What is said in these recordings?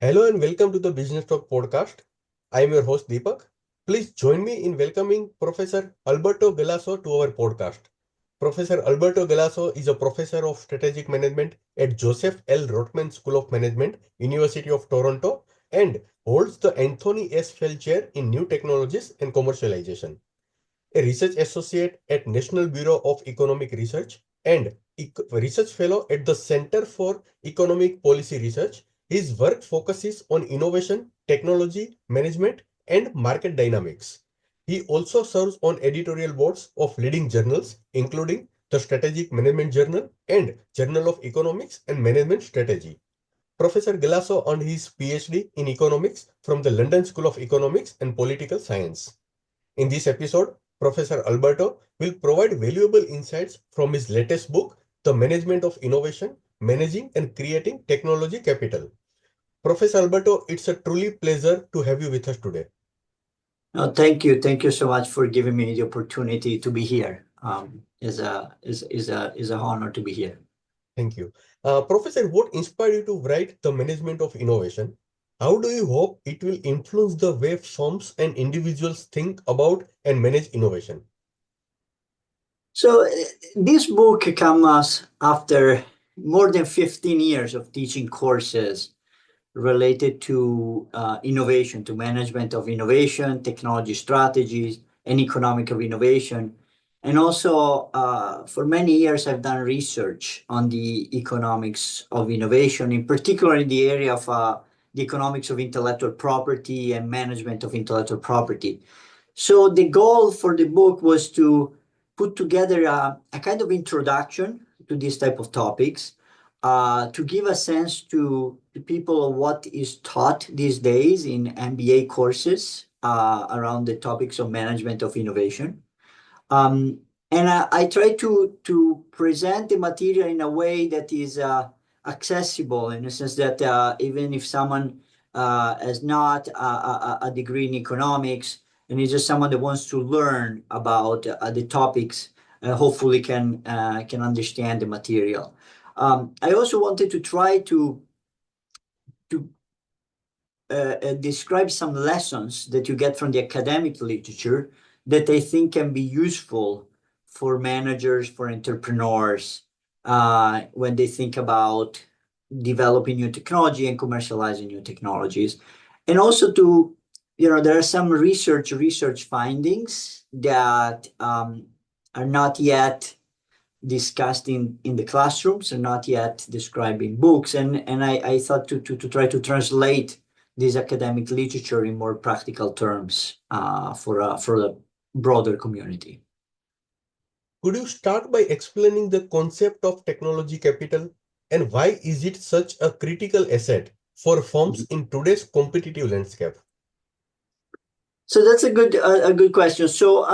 Hello and welcome to the Business Talk podcast. I am your host Deepak. Please join me in welcoming Professor Alberto Galasso to our podcast. Professor Alberto Galasso is a professor of strategic management at Joseph L. Rotman School of Management, University of Toronto, and holds the Anthony S. Fell Chair in New Technologies and Commercialization. A research associate at National Bureau of Economic Research and research fellow at the Center for Economic Policy Research. His work focuses on innovation, technology, management, and market dynamics. He also serves on editorial boards of leading journals, including the Strategic Management Journal and Journal of Economics and Management Strategy. Professor Galasso earned his PhD in economics from the London School of Economics and Political Science. In this episode, Professor Alberto will provide valuable insights from his latest book, The Management of Innovation, Managing and Creating Technology Capital. Professor Alberto, it's a truly pleasure to have you with us today. Thank you. Thank you so much for giving me the opportunity to be here. It's a honor to be here. Thank you. Professor, what inspired you to write The Management of Innovation? How do you hope it will influence the way firms and individuals think about and manage innovation? So this book comes after more than 15 years of teaching courses related to innovation, to management of innovation, technology strategies, and economic of innovation. And also, for many years, I've done research on the economics of innovation, in particular in the area of the economics of intellectual property and management of intellectual property. So the goal for the book was to put together a kind of introduction to these type of topics, to give a sense to the people of what is taught these days in MBA courses around the topics of management of innovation. And I try to present the material in a way that is accessible, in the sense that even if someone has not a degree in economics and is just someone that wants to learn about the topics, hopefully can understand the material. I also wanted to try to describe some lessons that you get from the academic literature that I think can be useful for managers, for entrepreneurs, when they think about developing new technology and commercializing new technologies. And also to, there are some research findings that are not yet discussed in the classrooms, and not yet described in books. And I thought to try to translate this academic literature in more practical terms for a broader community. Could you start by explaining the concept of technology capital and why is it such a critical asset for firms in today's competitive landscape? So that's a good question. So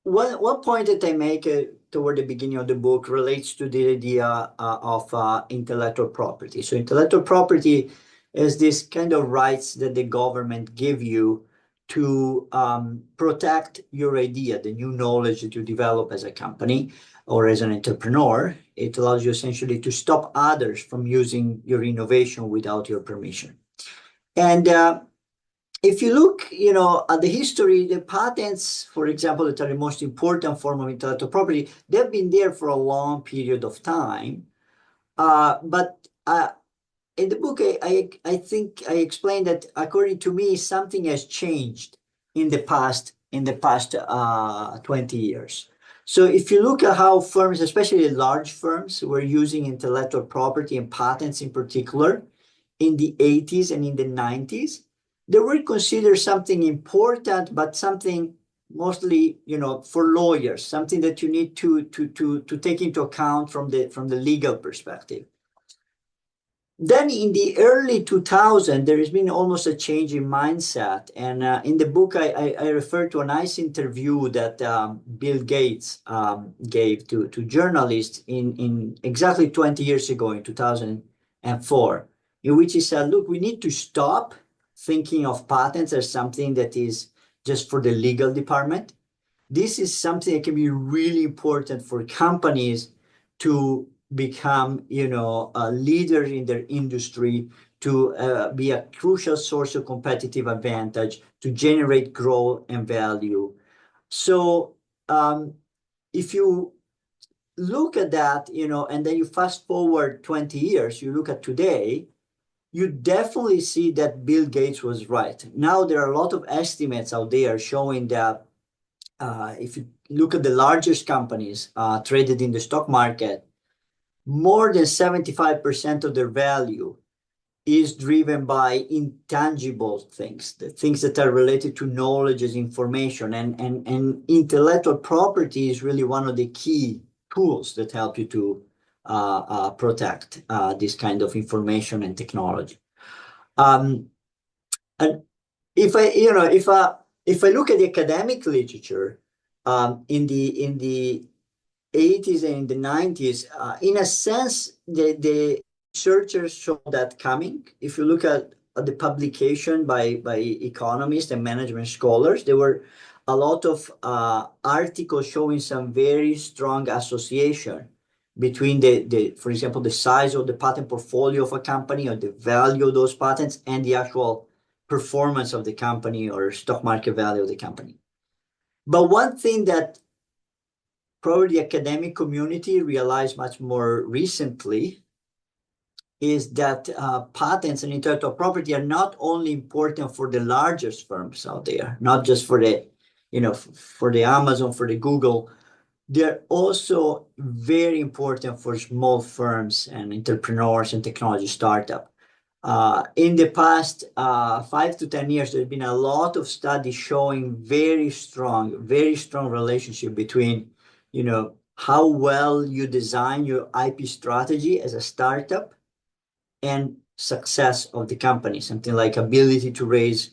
one point that I make toward the beginning of the book relates to the idea of intellectual property. So intellectual property is this kind of rights that the government give you to protect your idea, the new knowledge that you develop as a company or as an entrepreneur. It allows you essentially to stop others from using your innovation without your permission. And if you look, at the history, the patents, for example, that are the most important form of intellectual property, they've been there for a long period of time. But in the book, I think I explained that, according to me, something has changed in the past 20 years. So if you look at how firms, especially large firms, were using intellectual property and patents in particular in the 80s and in the 90s, they were considered something important, but something mostly, for lawyers, something that you need to take into account from the legal perspective. Then in the early 2000s, there has been almost a change in mindset. And in the book, I refer to a nice interview that Bill Gates gave to journalists in exactly 20 years ago, in 2004, in which he said, look, we need to stop thinking of patents as something that is just for the legal department. This is something that can be really important for companies to become, leaders in their industry, to be a crucial source of competitive advantage, to generate growth and value. So if you look at that, and then you fast forward 20 years, you look at today, you definitely see that Bill Gates was right. Now there are a lot of estimates out there showing that if you look at the largest companies traded in the stock market, more than 75% of their value is driven by intangible things, the things that are related to knowledge as information, and intellectual property is really one of the key tools that help you to protect this kind of information and technology. And if I look at the academic literature in the 80s and in the 90s, in a sense, the researchers saw that coming. If you look at the publication by economists and management scholars, there were a lot of articles showing some very strong association between for example, the size of the patent portfolio of a company or the value of those patents and the actual performance of the company or stock market value of the company. But one thing that probably the academic community realized much more recently is that patents and intellectual property are not only important for the largest firms out there, not just for the Amazon, for the Google. They're also very important for small firms and entrepreneurs and technology startups. In the past 5 to 10 years, there's been a lot of studies showing very strong relationship between, how well you design your IP strategy as a startup and success of the company, something like ability to raise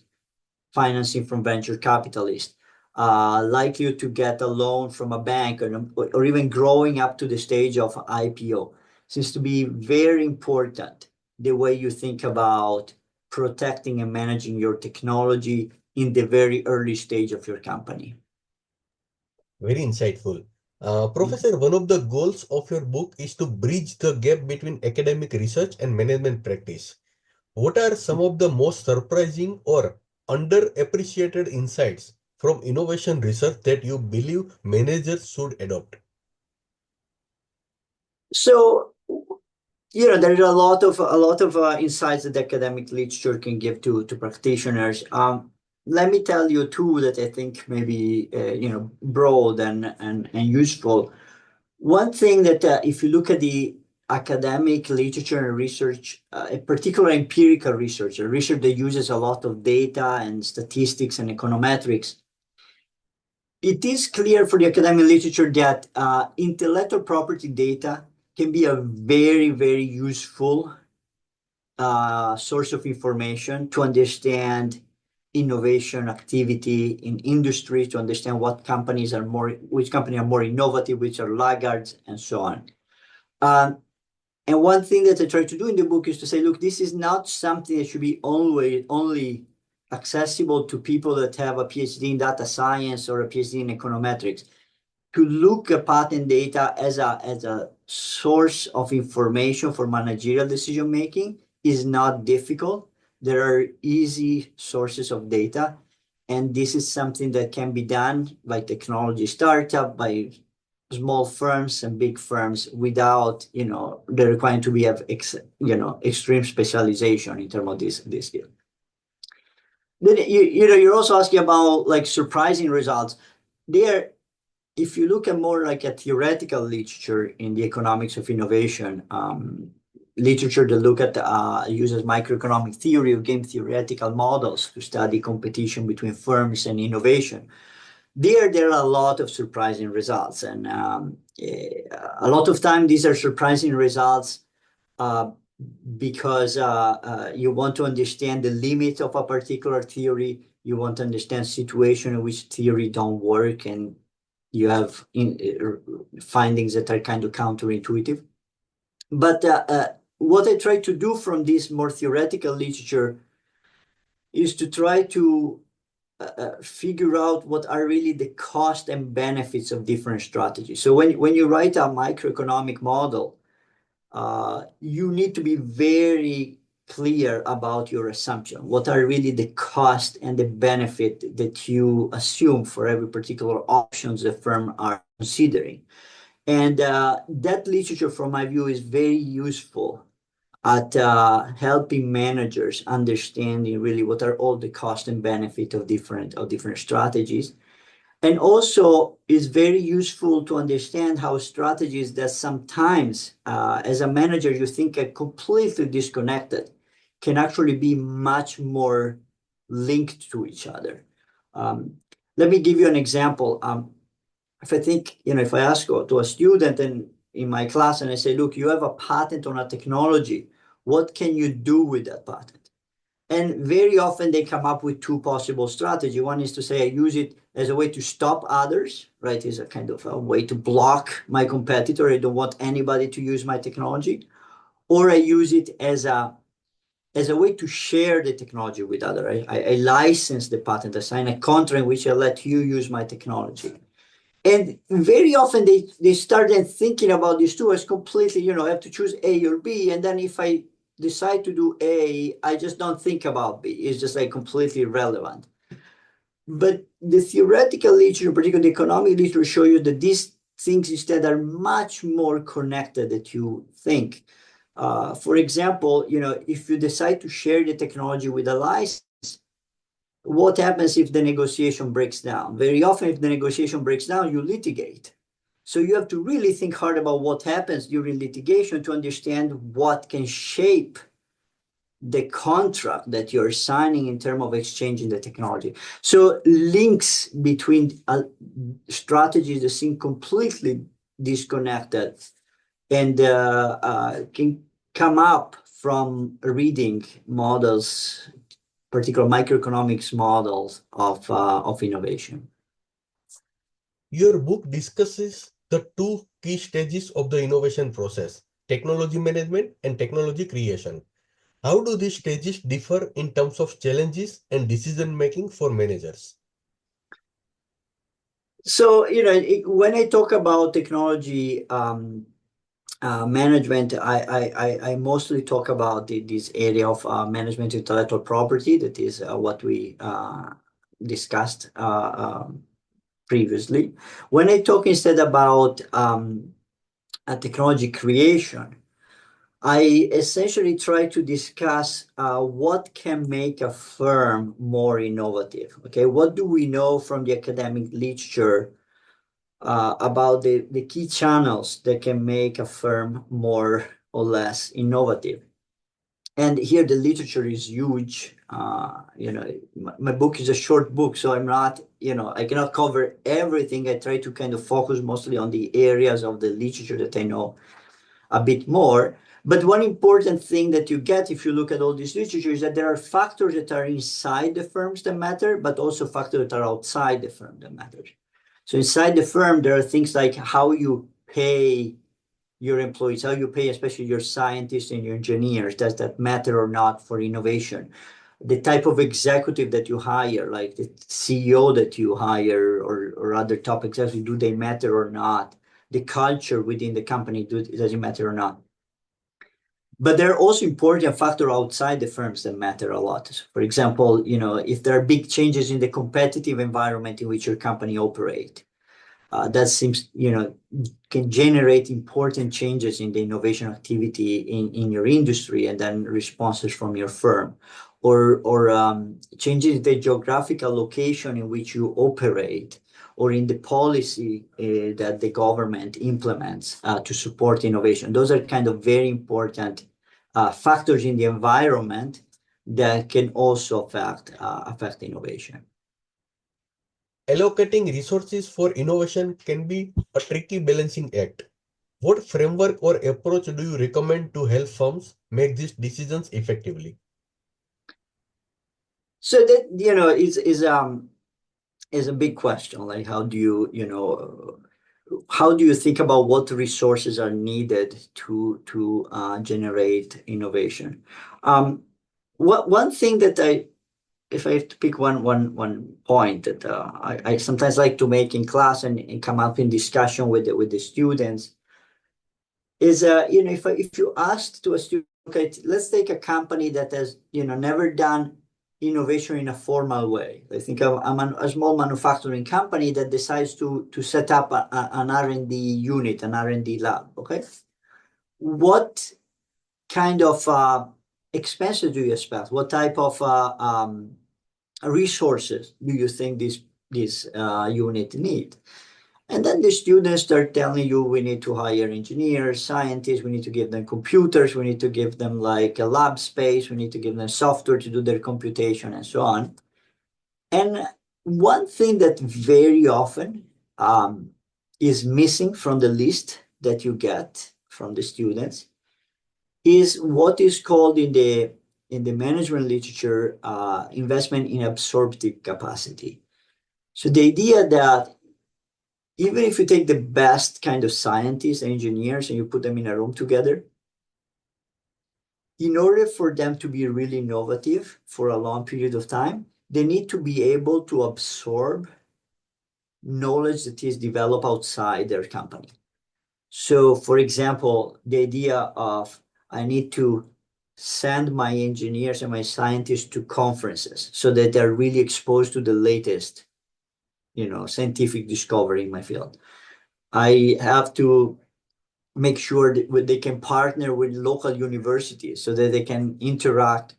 financing from venture capitalists, likely to get a loan from a bank, or even growing up to the stage of IPO. Seems to be very important, the way you think about protecting and managing your technology in the very early stage of your company. Very insightful. Professor, one of the goals of your book is to bridge the gap between academic research and management practice. What are some of the most surprising or underappreciated insights from innovation research that you believe managers should adopt? So, there are a lot of insights that academic literature can give to practitioners. Let me tell you two that I think may be broad and useful. One thing that if you look at the academic literature and research, in particular empirical research, a research that uses a lot of data and statistics and econometrics, it is clear for the academic literature that intellectual property data can be a very, very useful source of information to understand innovation activity in industry, to understand which companies are more innovative, which are laggards, and so on. And one thing that I try to do in the book is to say, look, this is not something that should be only accessible to people that have a PhD in data science or a PhD in econometrics. To look at patent data as a source of information for managerial decision making is not difficult. There are easy sources of data, and this is something that can be done by technology startup, by small firms and big firms without the requirement to have extreme specialization in terms of this field. Then you're also asking about like surprising results. There, if you look at more like a theoretical literature in the economics of innovation, literature that look at uses microeconomic theory or game theoretical models to study competition between firms and innovation. There are a lot of surprising results, and a lot of time these are surprising results because you want to understand the limit of a particular theory. You want to understand situation in which theory don't work, and you have findings that are kind of counterintuitive. But what I try to do from this more theoretical literature is to try to figure out what are really the cost and benefits of different strategies. So when you write a microeconomic model, you need to be very clear about your assumption. What are really the cost and the benefit that you assume for every particular options the firm are considering? And that literature, from my view, is very useful at helping managers understanding really what are all the cost and benefit of different strategies. And also is very useful to understand how strategies that sometimes, as a manager, you think are completely disconnected, can actually be much more linked to each other. Let me give you an example. If I think, if I ask to a student in my class and I say, look, you have a patent on a technology, what can you do with that patent? And very often they come up with two possible strategies. One is to say, I use it as a way to stop others, right? Is a kind of a way to block my competitor. I don't want anybody to use my technology. Or I use it as a way to share the technology with others. I license the patent. I sign a contract in which I let you use my technology. And very often they start then thinking about these two as completely, I have to choose A or B. And then if I decide to do A, I just don't think about B. It's just like completely irrelevant. But the theoretical literature, particularly the economic literature, show you that these things instead are much more connected than you think. For example, if you decide to share the technology with a license, what happens if the negotiation breaks down? Very often, if the negotiation breaks down, you litigate. So you have to really think hard about what happens during litigation to understand what can shape the contract that you're signing in terms of exchanging the technology. So links between strategies that seem completely disconnected and can come up from reading models, particular microeconomics models of innovation. Your book discusses the two key stages of the innovation process, technology management and technology creation. How do these stages differ in terms of challenges and decision making for managers? So, when I talk about technology management, I mostly talk about this area of management intellectual property. That is what we discussed previously. When I talk instead about technology creation, I essentially try to discuss what can make a firm more innovative. Okay, what do we know from the academic literature about the key channels that can make a firm more or less innovative? And here the literature is huge. My book is a short book, so I'm not, I cannot cover everything. I try to kind of focus mostly on the areas of the literature that I know a bit more. But one important thing that you get if you look at all this literature is that there are factors that are inside the firms that matter, but also factors that are outside the firm that matter. So inside the firm, there are things like how you pay your employees, how you pay especially your scientists and your engineers. Does that matter or not for innovation? The type of executive that you hire, like the CEO that you hire or other top executives, do they matter or not? The culture within the company, does it matter or not? But there are also important factors outside the firms that matter a lot. For example, if there are big changes in the competitive environment in which your company operates, that seems, can generate important changes in the innovation activity in your industry and then responses from your firm. Or changes in the geographical location in which you operate or in the policy that the government implements to support innovation. Those are kind of very important factors in the environment that can also affect innovation. Allocating resources for innovation can be a tricky balancing act. What framework or approach do you recommend to help firms make these decisions effectively? So that is a big question. Like, how do you think about what resources are needed to generate innovation? One thing that if I have to pick one point that I sometimes like to make in class and come up in discussion with the students, is, if you asked to a student, okay, let's take a company that has, never done innovation in a formal way. I think I'm a small manufacturing company that decides to set up an R&D unit, an R&D lab, okay? What kind of expenses do you expect? What type of resources do you think this unit need? And then the students start telling you, we need to hire engineers, scientists, we need to give them computers, we need to give them like a lab space, we need to give them software to do their computation and so on. And one thing that very often is missing from the list that you get from the students is what is called in the management literature investment in absorptive capacity. So the idea that even if you take the best kind of scientists and engineers and you put them in a room together, in order for them to be really innovative for a long period of time, they need to be able to absorb knowledge that is developed outside their company. So, for example, the idea of I need to send my engineers and my scientists to conferences so that they're really exposed to the latest, scientific discovery in my field. I have to make sure that they can partner with local universities so that they can interact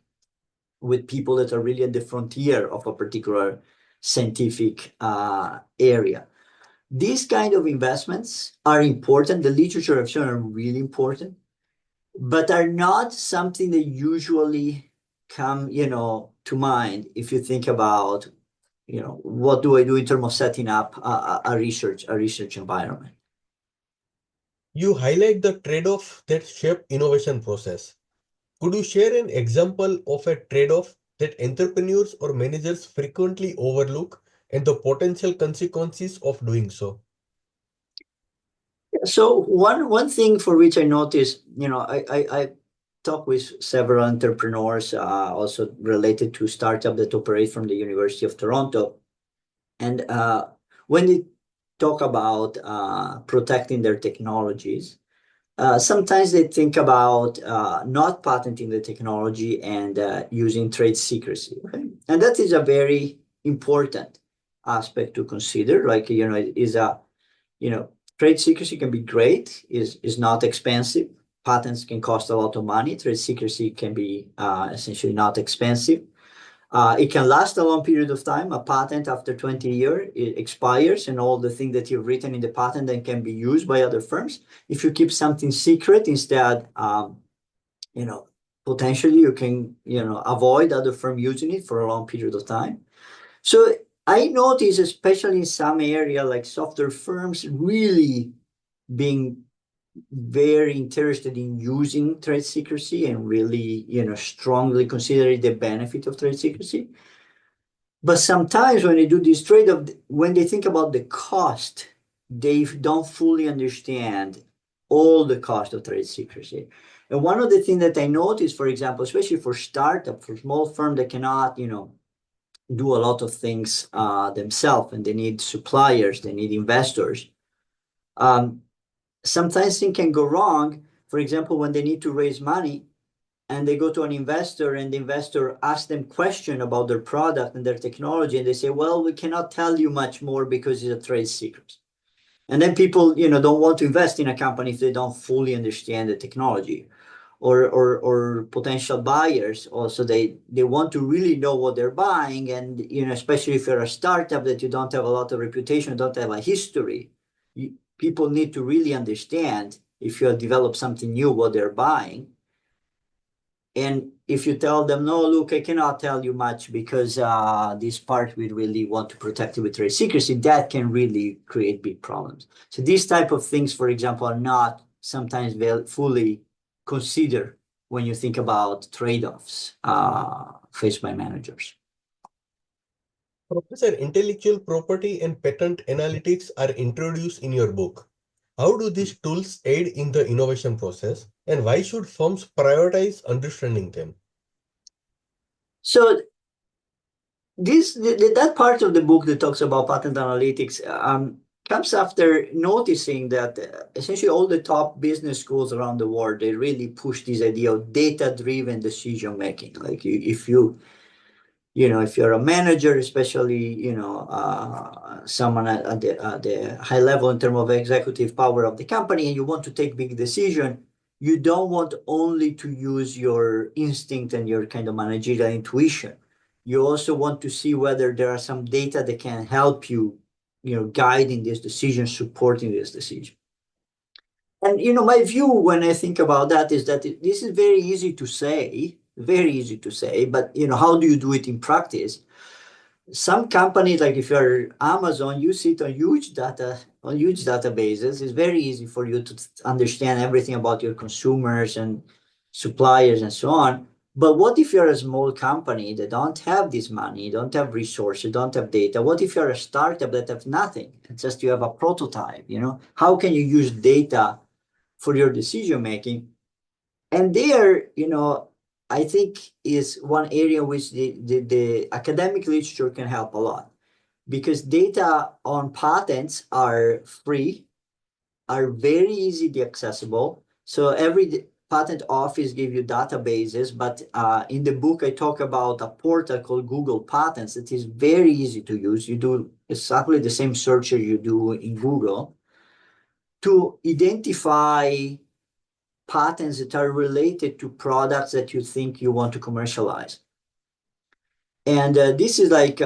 with people that are really at the frontier of a particular scientific area. These kind of investments are important. The literature have shown are really important, but are not something that usually come, to mind if you think about, what do I do in terms of setting up a research environment. You highlight the trade-off that shape innovation process. Could you share an example of a trade-off that entrepreneurs or managers frequently overlook and the potential consequences of doing so? So one thing for which I noticed, I talk with several entrepreneurs, also related to startup that operate from the University of Toronto, and when they talk about protecting their technologies, sometimes they think about not patenting the technology and using trade secrecy. Okay? And that is a very important aspect to consider. Like, it is trade secrecy can be great, is not expensive. Patents can cost a lot of money. Trade secrecy can be essentially not expensive. It can last a long period of time. A patent after 20 years, it expires, and all the things that you've written in the patent then can be used by other firms. If you keep something secret instead, potentially you can, avoid other firm using it for a long period of time. So I notice, especially in some area like software firms, really being very interested in using trade secrecy and really, strongly considering the benefit of trade secrecy. But sometimes when they do this trade-off, when they think about the cost, they don't fully understand all the cost of trade secrecy. And one of the things that I noticed, for example, especially for startup, for small firm that cannot, do a lot of things themselves, and they need suppliers, they need investors. Sometimes things can go wrong. For example, when they need to raise money and they go to an investor and the investor asks them question about their product and their technology, and they say, well, we cannot tell you much more because it's a trade secret. And then people, don't want to invest in a company if they don't fully understand the technology. Or potential buyers also, they want to really know what they're buying. And, especially if you're a startup that you don't have a lot of reputation, don't have a history, people need to really understand if you have developed something new, what they're buying. And if you tell them, no, look, I cannot tell you much because this part we really want to protect it with trade secrecy, that can really create big problems. So these type of things, for example, are not sometimes fully considered when you think about trade-offs faced by managers. Professor, intellectual property and patent analytics are introduced in your book. How do these tools aid in the innovation process, and why should firms prioritize understanding them? So that part of the book that talks about patent analytics, comes after noticing that essentially all the top business schools around the world, they really push this idea of data-driven decision making. Like if if you're a manager, especially, someone at the high level in terms of executive power of the company, and you want to take big decision, you don't want only to use your instinct and your kind of managerial intuition. You also want to see whether there are some data that can help you, guiding this decision, supporting this decision. And, my view when I think about that is that this is very easy to say, but, how do you do it in practice? Some companies, like if you're Amazon, you sit on huge databases. It's very easy for you to understand everything about your consumers and suppliers and so on. But what if you're a small company that don't have this money, don't have resources, don't have data? What if you're a startup that have nothing? It's just you have a prototype, How can you use data for your decision making? And there, I think is one area which the academic literature can help a lot, because data on patents are free, are very easily accessible. So every patent office give you databases, but in the book I talk about a portal called Google Patents that is very easy to use. You do exactly the same search you do in Google to identify patents that are related to products that you think you want to commercialize. And this is like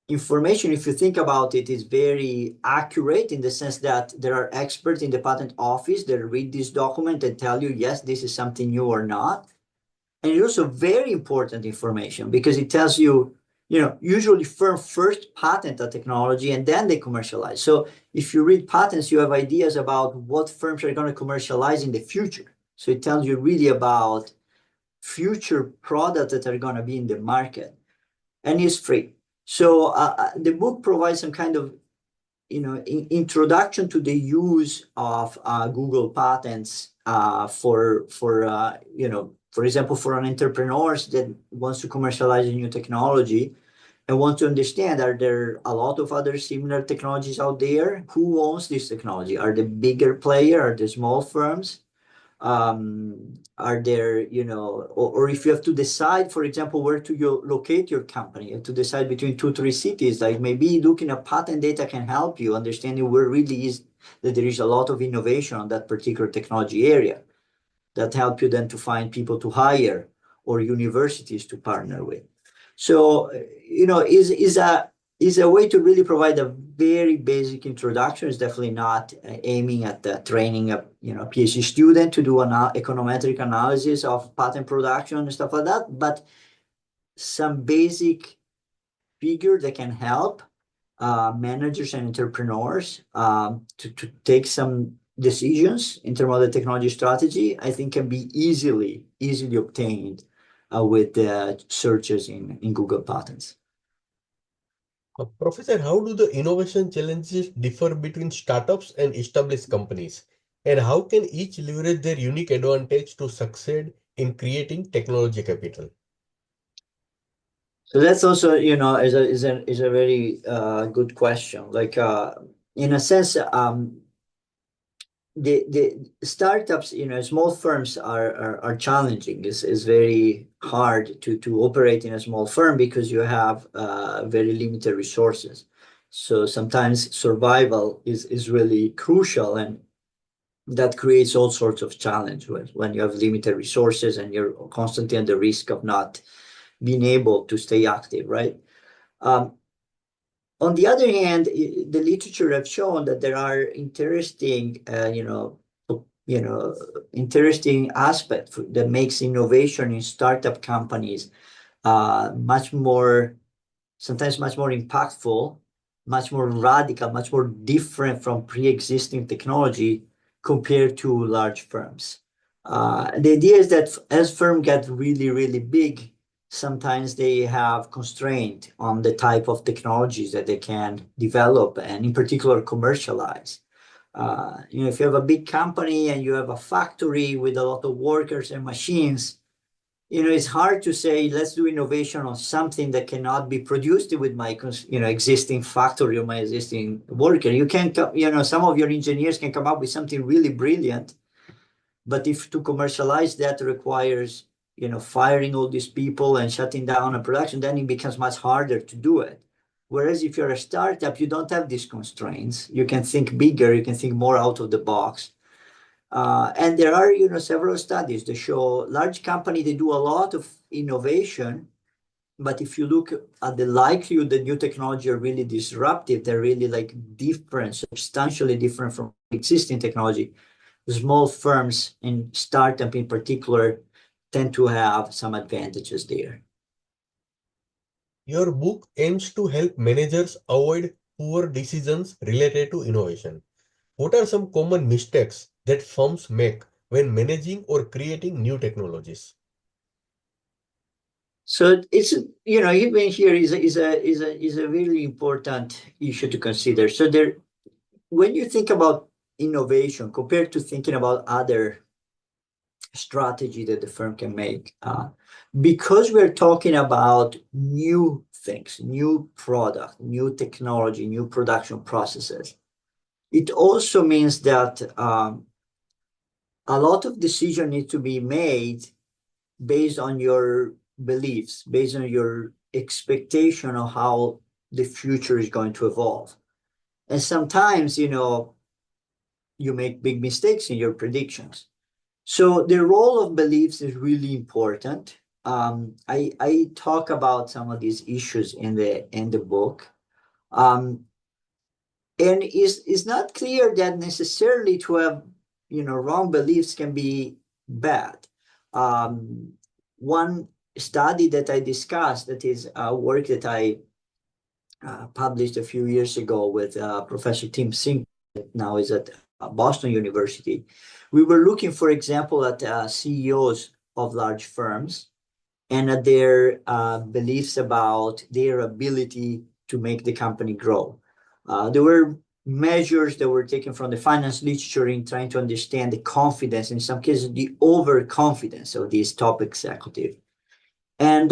information, if you think about it, is very accurate in the sense that there are experts in the patent office that read this document and tell you, yes, this is something new or not. And it's also very important information because it tells you, usually firms first patent a technology and then they commercialize. So if you read patents, you have ideas about what firms are going to commercialize in the future. So it tells you really about future products that are going to be in the market, and it's free. So the book provides some kind of, introduction to the use of Google Patents for example, for an entrepreneur that wants to commercialize a new technology and want to understand, are there a lot of other similar technologies out there? Who owns this technology? Are the bigger player? Are the small firms? Are there, or if you have to decide, for example, where to locate your company, and to decide between 2, 3 cities, like maybe looking at patent data can help you understanding where really is that there is a lot of innovation on that particular technology area that help you then to find people to hire or universities to partner with. So, is a way to really provide a very basic introduction. It's definitely not aiming at training a PhD student to do an econometric analysis of patent production and stuff like that, but some basic figure that can help managers and entrepreneurs to take some decisions in terms of the technology strategy, I think can be easily obtained with searches in Google Patents. Professor, how do the innovation challenges differ between startups and established companies? And how can each leverage their unique advantage to succeed in creating technology capital? So that's also, is a very good question. Like in a sense, the startups, small firms are challenging. It's very hard to operate in a small firm because you have very limited resources. So sometimes survival is really crucial, and that creates all sorts of challenge when you have limited resources and you're constantly at the risk of not being able to stay active, right? On the other hand, the literature have shown that there are interesting, interesting aspects that makes innovation in startup companies sometimes much more impactful, much more radical, much more different from pre-existing technology compared to large firms. The idea is that as firms get really, really big, sometimes they have constraint on the type of technologies that they can develop and in particular commercialize. If you have a big company and you have a factory with a lot of workers and machines, it's hard to say, let's do innovation on something that cannot be produced with my, existing factory or my existing worker. You can, some of your engineers can come up with something really brilliant, but if to commercialize that requires, firing all these people and shutting down a production, then it becomes much harder to do it. Whereas if you're a startup, you don't have these constraints. You can think bigger, you can think more out of the box. And there are, several studies that show large company, they do a lot of innovation, but if you look at the likelihood that new technology are really disruptive, they're really like different, substantially different from existing technology. Small firms and startup in particular tend to have some advantages there. Your book aims to help managers avoid poor decisions related to innovation. What are some common mistakes that firms make when managing or creating new technologies? So it's, even here is a really important issue to consider. So there, when you think about innovation compared to thinking about other strategy that the firm can make, because we're talking about new things, new product, new technology, new production processes, it also means that a lot of decision need to be made based on your beliefs, based on your expectation of how the future is going to evolve. And sometimes, you make big mistakes in your predictions. So the role of beliefs is really important. I talk about some of these issues in the book. And it's not clear that necessarily to have, wrong beliefs can be bad. One study that I discussed, that is a work that I published a few years ago with Professor Tim Sink, that now is at Boston University. We were looking, for example, at CEOs of large firms and at their beliefs about their ability to make the company grow. There were measures that were taken from the finance literature in trying to understand the confidence, in some cases, the overconfidence of these top executives. And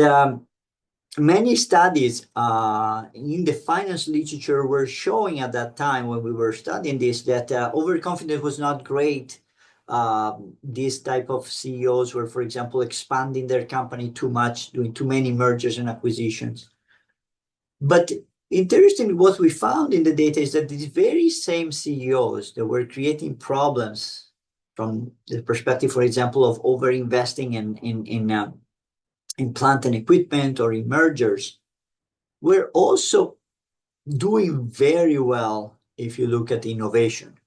many studies in the finance literature were showing at that time when we were studying this that overconfidence was not great. These type of CEOs were, for example, expanding their company too much, doing too many mergers and acquisitions. But interestingly, what we found in the data is that these very same CEOs that were creating problems from the perspective, for example, of overinvesting in plant and equipment or in mergers, we're also doing very well if you look at innovation.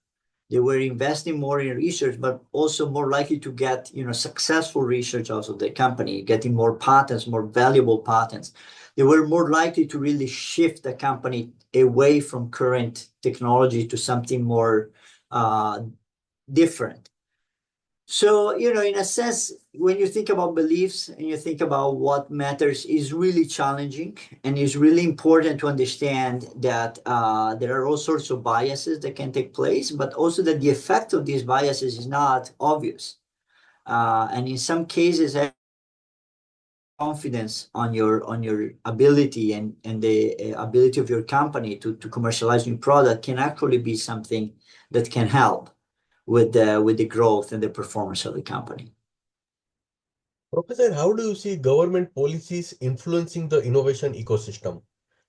They were investing more in research, but also more likely to get, successful research out of the company, getting more patents, more valuable patents. They were more likely to really shift the company away from current technology to something more different. So, in a sense, when you think about beliefs and you think about what matters, is really challenging, and it's really important to understand that there are all sorts of biases that can take place, but also that the effect of these biases is not obvious. And in some cases, confidence on your ability and the ability of your company to commercialize new product can actually be something that can help with the growth and the performance of the company. Professor, how do you see government policies influencing the innovation ecosystem?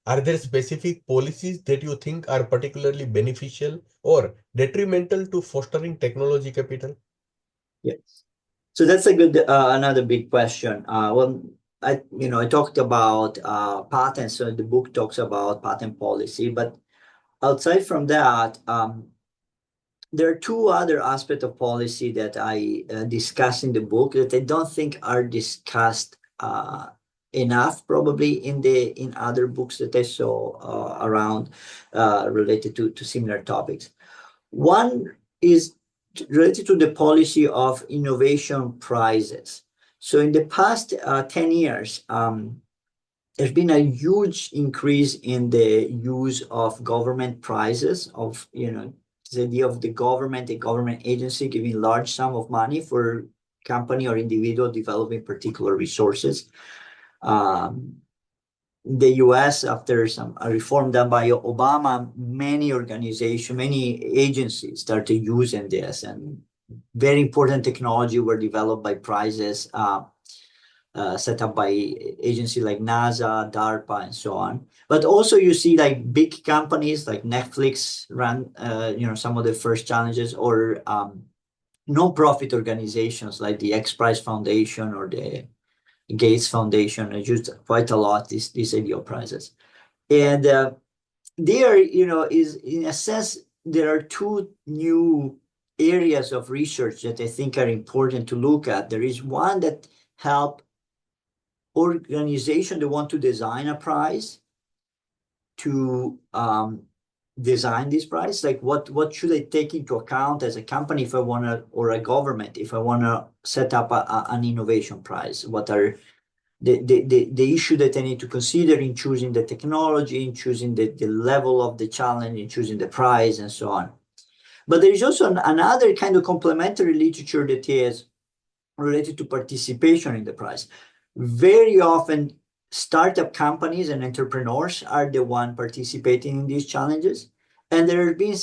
Are there specific policies that you think are particularly beneficial or detrimental to fostering technology capital? Yes. So that's a good another big question. Well, I talked about patents. So the book talks about patent policy, but outside from that, there are two other aspects of policy that I discuss in the book that I don't think are discussed enough, probably in other books that I saw around related to similar topics. One is related to the policy of innovation prizes. So in the past 10 years, there's been a huge increase in the use of government prizes, of, the idea of the government, a government agency giving large sum of money for company or individual developing particular resources. The US, after a reform done by Obama, many organizations, many agencies started using this, and very important technology were developed by prizes set up by agencies like NASA, DARPA, and so on. But also you see like big companies like Netflix ran, some of the first challenges, or non-profit organizations like the X Prize Foundation or the Gates Foundation used quite a lot these ideal prizes. And there, is in a sense, there are two new areas of research that I think are important to look at. There is one that help organizations that want to design a prize to design this prize. Like what should I take into account as a company if I want to, or a government, if I want to set up an innovation prize? What are the issue that I need to consider in choosing the technology, in choosing the level of the challenge, in choosing the prize, and so on. But there is also another kind of complementary literature that is related to participation in the prize. Very often, startup companies and entrepreneurs are the one participating in these challenges. And there have been,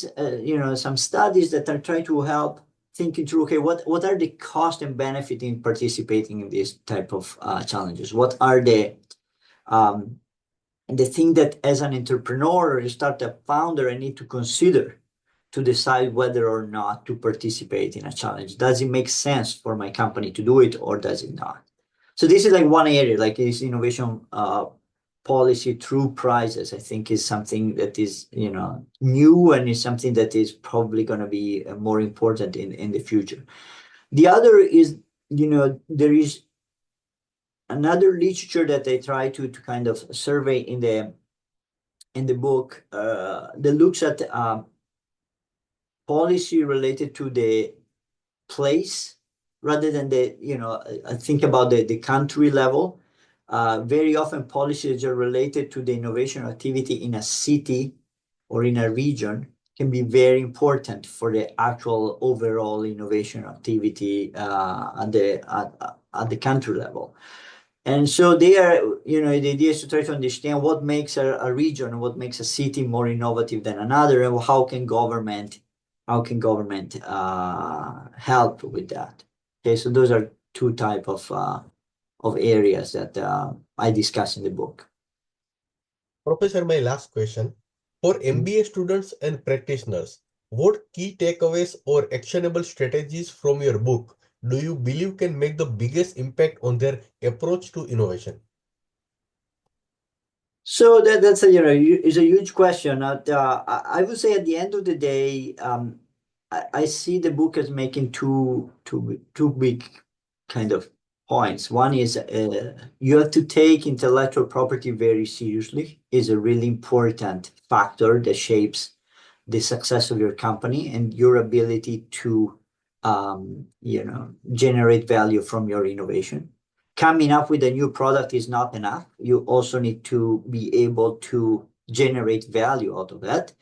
some studies that are trying to help thinking through, okay, what are the cost and benefit in participating in these type of challenges? What are the thing that as an entrepreneur or a startup founder I need to consider to decide whether or not to participate in a challenge? Does it make sense for my company to do it, or does it not? So this is like one area, like this innovation policy through prizes, I think is something that is, new, and is something that is probably going to be more important in the future. The other is, there is another literature that I try to kind of survey in the book that looks at policy related to the place rather than I think about the country level. Very often policies are related to the innovation activity in a city or in a region can be very important for the actual overall innovation activity at the country level. And so the idea is to try to understand what makes a region, what makes a city more innovative than another, and how can government help with that. Okay, so those are two type of areas that I discuss in the book. Professor, my last question. For MBA students and practitioners, what key takeaways or actionable strategies from your book do you believe can make the biggest impact on their approach to innovation? So that's is a huge question. I would say at the end of the day, I see the book as making two big kind of points. One is you have to take intellectual property very seriously. Is a really important factor that shapes the success of your company and your ability to generate value from your innovation. Coming up with a new product is not enough. You also need to be able to generate value out of that.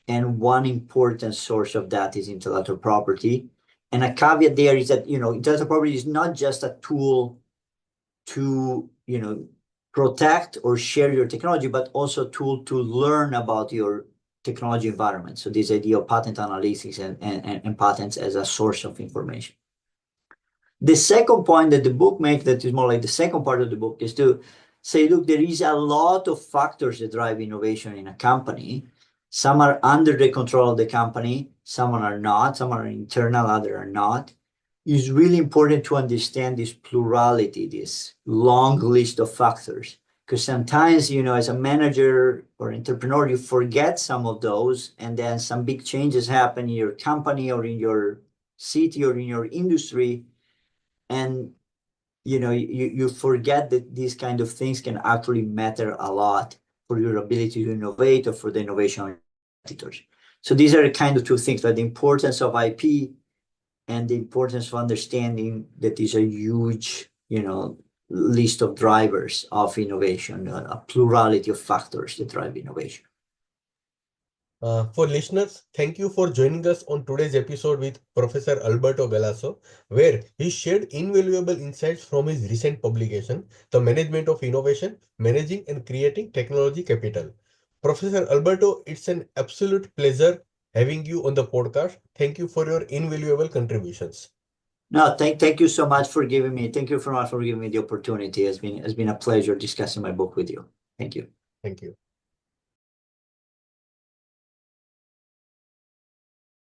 And one important source of that is intellectual property. And a caveat there is that, intellectual property is not just a tool to, protect or share your technology, but also a tool to learn about your technology environment. So this idea of patent analytics and patents as a source of information. The second point that the book makes, that is more like the second part of the book, is to say, look, there is a lot of factors that drive innovation in a company. Some are under the control of the company, some are not, some are internal, others are not. It's really important to understand this plurality, this long list of factors. Because sometimes, as a manager or entrepreneur, you forget some of those, and then some big changes happen in your company or in your city or in your industry. And you forget that these kind of things can actually matter a lot for your ability to innovate or for the innovation of your competitors. So these are the kind of two things, like the importance of IP and the importance of understanding that is a huge, list of drivers of innovation, a plurality of factors that drive innovation. For listeners, thank you for joining us on today's episode with Professor Alberto Galasso, where he shared invaluable insights from his recent publication, The Management of Innovation, Managing and Creating Technology Capital. Professor Alberto, it's an absolute pleasure having you on the podcast. Thank you for your invaluable contributions. No, thank you so much for giving me. Thank you so much for giving me the opportunity. It's been a pleasure discussing my book with you. Thank you. Thank you.